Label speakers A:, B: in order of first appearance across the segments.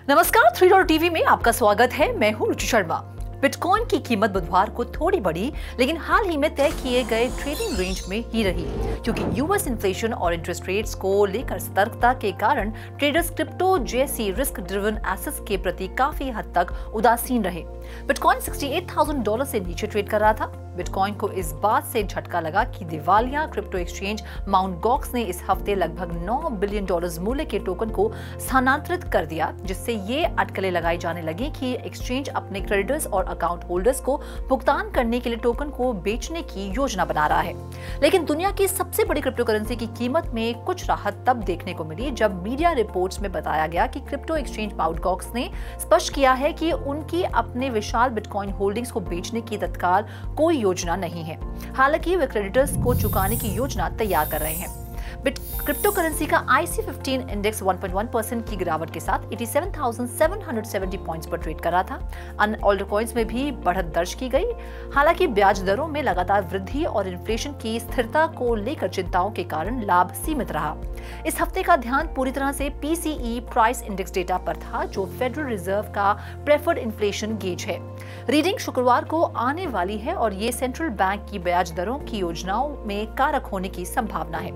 A: नमस्कार, 3 टीवी में आपका स्वागत है। मैं हूं रुचि शर्मा। बिटकॉइन की कीमत बुधवार को थोड़ी बढ़ी, लेकिन हाल ही में तय किए गए ट्रेडिंग रेंज में ही रही, क्योंकि यूएस इन्फ्लेशन और इंटरेस्ट रेट्स को लेकर सतर्कता के कारण ट्रेडर्स क्रिप्टो जैसी रिस्क ड्रिवन एसेट्स के प्रति काफी हद तक उदासीन रहे। बिटकॉइन $68,000 से नीचे ट्रेड कर रहा था। बिटकॉइन को इस बात से झटका लगा कि दिवालिया क्रिप्टो एक्सचेंज माउंट गॉक्स ने इस हफ्ते लगभग $9 बिलियन मूल्य के टोकन को स्थानांतरित कर दिया, जिससे ये अटकलें लगाई जाने लगी कि एक्सचेंज अपने क्रेडिटर्स और अकाउंट होल्डर्स को भुगतान करने के लिए टोकन को बेचने की योजना बना रहा है। लेकिन दुनिया की सबसे बड़ी क्रिप्टो करेंसी की कीमत में कुछ राहत तब देखने को मिली जब मीडिया रिपोर्ट्स में बताया गया कि क्रिप्टो एक्सचेंज माउंट गॉक्स ने स्पष्ट किया है कि उनकी अपने विशाल बिटकॉइन होल्डिंग्स को बेचने की तत्काल कोई योजना नहीं है। हालांकि वे क्रेडिटर्स को चुकाने की योजना तैयार कर रहे हैं। क्रिप्टो करेंसी का IC15 इंडेक्स 1.1% की गिरावट के साथ 87,770 पॉइंट्स पर ट्रेड कर रहा था। अन्य ऑल्टर कॉइन्स में भी बढ़त दर्ज की गई। हालांकि ब्याज दरों में लगातार वृद्धि और इन्फ्लेशन की स्थिरता को लेकर चिंताओं के कारण लाभ सीमित रहा। इस हफ्ते का ध्यान पूरी तरह से PCE प्राइस इंडेक्स डेटा पर था, जो फेडरल रिजर्व का प्रेफर्ड इन्फ्लेशन गेज है। रीडिंग शुक्रवार को आने वाली है और ये सेंट्रल बैंक की ब्याज दरों की योजनाओं में कारक होने की संभावना है।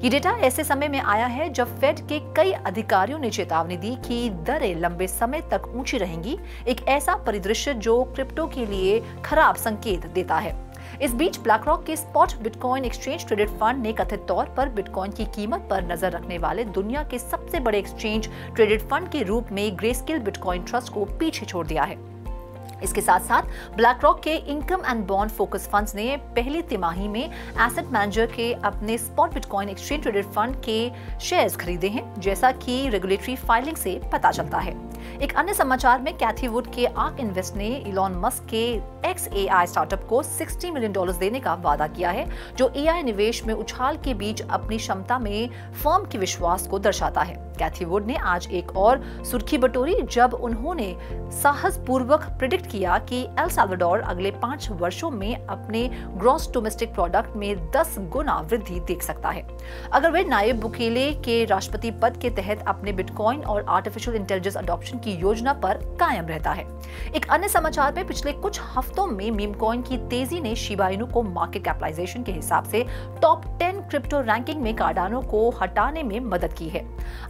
A: ये डेटा ऐसे समय में आया है जब फेड के कई अधिकारियों ने चेतावनी दी कि दरें लंबे समय तक ऊंची रहेंगी, एक ऐसा परिदृश्य जो क्रिप्टो के लिए खराब संकेत देता है। इस बीच ब्लैकरॉक के spot bitcoin exchange traded fund ने कथित तौर पर बिटकॉइन की कीमत पर नजर रखने वाले दुनिया के सबसे बड़े एक्सचेंज ट्रेडेड फंड के रूप में ग्रेस्केल बिटकॉइन ट्रस्ट को पीछे छोड़ दिया है। इसके साथ साथ ब्लैकरॉक के income and bond focus funds ने पहली तिमाही में एसेट मैनेजर के अपने spot bitcoin exchange traded fund के शेयर्स खरीदे हैं, जैसा कि रेगुलेटरी फाइलिंग से पता चलता है। एक अन्य समाचार में कैथी वुड के आर्क इन्वेस्ट ने इलॉन मस्क के XAI स्टार्टअप को $60 मिलियन देने का वादा किया है, जो AI निवेश में उछाल के बीच अपनी क्षमता में फर्म के विश्वास को दर्शाता है। कैथी वुड ने आज एक और सुर्खी बटोरी जब उन्होंने साहसपूर्वक प्रेडिक्ट किया कि एल साल्वाडोर अगले 5 वर्षों में अपने ग्रॉस डोमेस्टिक प्रोडक्ट में 10 गुना वृद्धि देख सकता है, अगर वे नायब बुकेले के राष्ट्रपति पद के तहत अपने बिटकॉइन और आर्टिफिशियल इंटेलिजेंस अडॉप्शन की योजना पर कायम रहता है। एक अन्य समाचार में पिछले कुछ हफ्तों में मीम कॉइन की तेजी ने शिबा इनु को मार्केट कैपिटलाइजेशन के हिसाब से टॉप 10 क्रिप्टो रैंकिंग में कार्डानो को हटाने में मदद की है।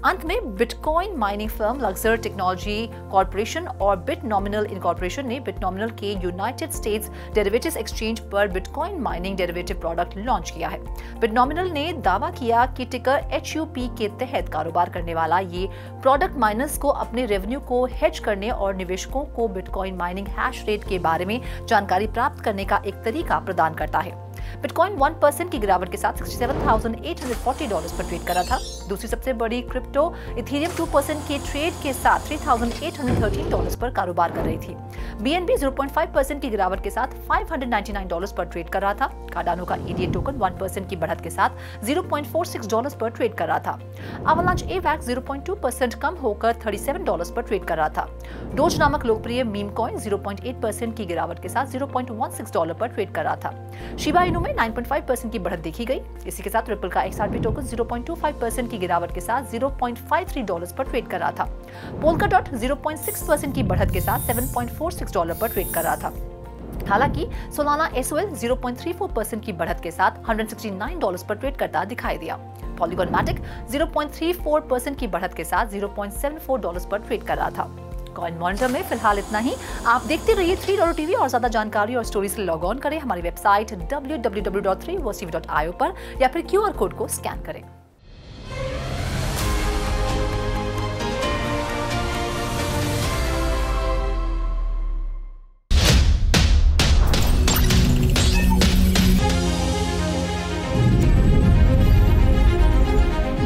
A: अंत में bitcoin mining firm Laksar technology corporation और बिटनॉमिनल इनकॉर्पोरेशन ने बिटनॉमिनल के यूनाइटेड स्टेट्स डेरिवेटिव्स एक्सचेंज पर bitcoin mining derivative product launch किया है। बिटनॉमिनल ने दावा किया कि टिकर HUP के तहत कारोबार करने वाला ये प्रोडक्ट माइनर्स को अपने रेवेन्यू को हेज करने और निवेशकों को बिटकॉइन माइनिंग हैश रेट के बारे में जानकारी प्राप्त करने का एक तरीका प्रदान करता है। बिटकॉइन 1% की गिरावट के साथ $67,840 पर ट्रेड कर रहा था। दूसरी सबसे बड़ी क्रिप्टो इथेरियम 2% के ट्रेड के साथ $3,813 पर कारोबार कर रही थी। BNB 0.5% की गिरावट के साथ $599 पर ट्रेड कर रहा था। कार्डानो का EDA टोकन 1% की बढ़त के साथ $0.46 पर ट्रेड कर रहा था। अवलांच AVAX 0.2% कम होकर $37 पर ट्रेड कर रहा था। डोज नामक लोकप्रिय मीम कॉइन 0.8% की गिरावट के साथ $0.16 पर ट्रेड कर रहा था। शिबा इनु में 9.5% की बढ़त देखी गई। इसी के साथ रिपल का XRP टोकन 0.25% की गिरावट के साथ $0.53 पर ट्रेड कर रहा था। पोल्काडॉट 0.6% की बढ़त के साथ $7.46 पर ट्रेड कर रहा था। हालांकि सोलाना SOL 0.34% की बढ़त के साथ $169 पर ट्रेड करता दिखाई दिया। पॉलीगॉन मैटिक 0.34% की बढ़त के साथ $0.74 पर ट्रेड कर रहा था। कॉइन मॉनिटर में फिलहाल इतना ही। आप देखते रहिए 3 टीवी और ज्यादा जानकारी और स्टोरीज के लिए लॉग ऑन करें हमारी वेबसाइट www.3tv.io पर या फिर QR कोड को स्कैन करें।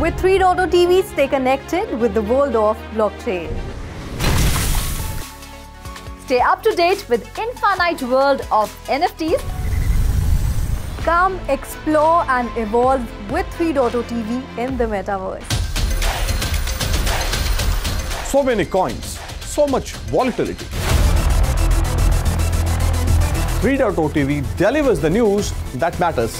B: With 3 TV, stay connected with the world of blockchain. Stay up to date with infinite world of NFTs. Come explore and evolve with 3 TV in the metaverse.
C: So many coins, so much volatility. 3 TV delivers the news that matters.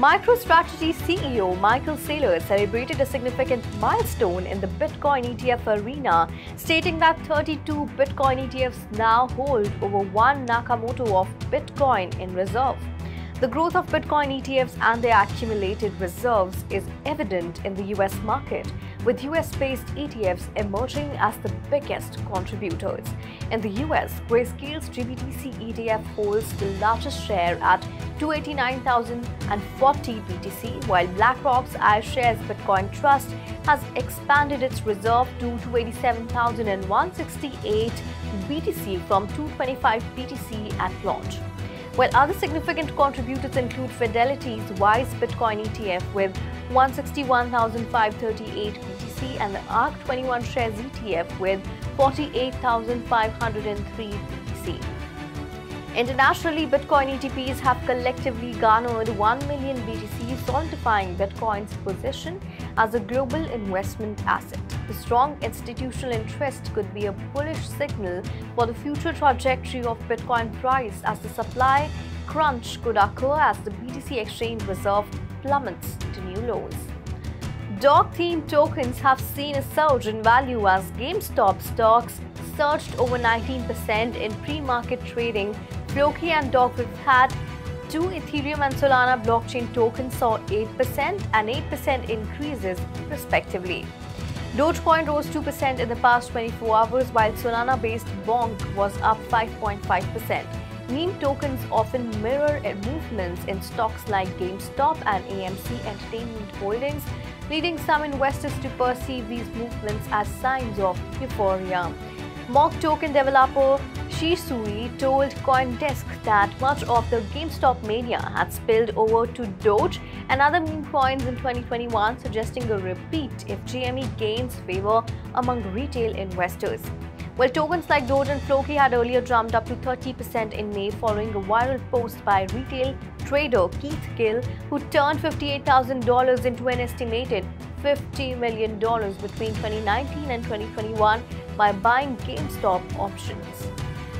B: MicroStrategy CEO Michael Saylor celebrated a significant milestone in the Bitcoin ETF arena, stating that 32 Bitcoin ETFs now hold over 1 Nakamoto of Bitcoin in reserve. The growth of Bitcoin ETFs and their accumulated reserves is evident in the US market, with US-based ETFs emerging as the biggest contributors. In the US, Grayscale's GBTC ETF holds the largest share at 289,040 BTC, while BlackRock's iShares Bitcoin Trust has expanded its reserve to 287,168 BTC from 225 BTC at launch. While other significant contributors include Fidelity's Wise Bitcoin ETF with 161,538 BTC and the ARK21 Shares ETF with 48,503 BTC. Internationally, Bitcoin ETPs have collectively garnered 1 million BTC, solidifying Bitcoin's position as a global investment asset. The strong institutional interest could be a bullish signal for the future trajectory of Bitcoin price, as the supply crunch could occur as the BTC exchange reserve plummets to new lows. Dog-themed tokens have seen a surge in value as GameStop stocks surged over 19% in pre-market trading. Floki and Dogwoof had 2 Ethereum and Solana blockchain tokens saw 8% and 8% increases respectively. Dogecoin rose 2% in the past 24 hours, while Solana-based Bonk was up 5.5%. Meme tokens often mirror movements in stocks like GameStop and AMC Entertainment Holdings, leading some investors to perceive these movements as signs of euphoria. Mock token developer Shisui told CoinDesk that much of the GameStop mania had spilled over to Doge and other meme coins in 2021, suggesting a repeat if GME gains favor among retail investors. While tokens like Doge and Floki had earlier jumped up to 30% in May following a viral post by retail trader Keith Gill, who turned $58,000 into an estimated $50 million between 2019 and 2021 by buying GameStop options.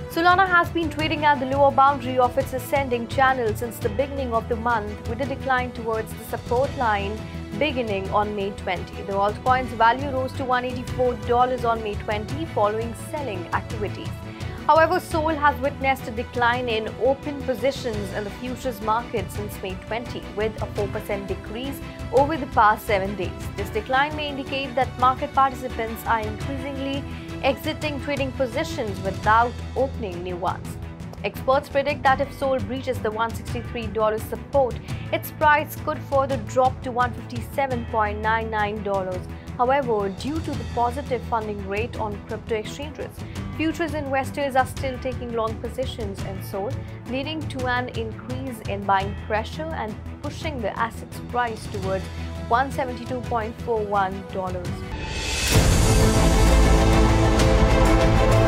B: Solana has been trading at the lower boundary of its ascending channel since the beginning of the month, with a decline towards the support line beginning on May 20. The altcoin's value rose to $184 on May 20 following selling activities. However, Sol has witnessed a decline in open positions in the futures market since May 20, with a 4% decrease over the past 7 days. This decline may indicate that market participants are increasingly exiting trading positions without opening new ones. Experts predict that if Sol breaches the $163 support, its price could further drop to $157.99. However, due to the positive funding rate on crypto exchanges, futures investors are still taking long positions in Sol, leading to an increase in buying pressure and pushing the asset's price towards $172.41.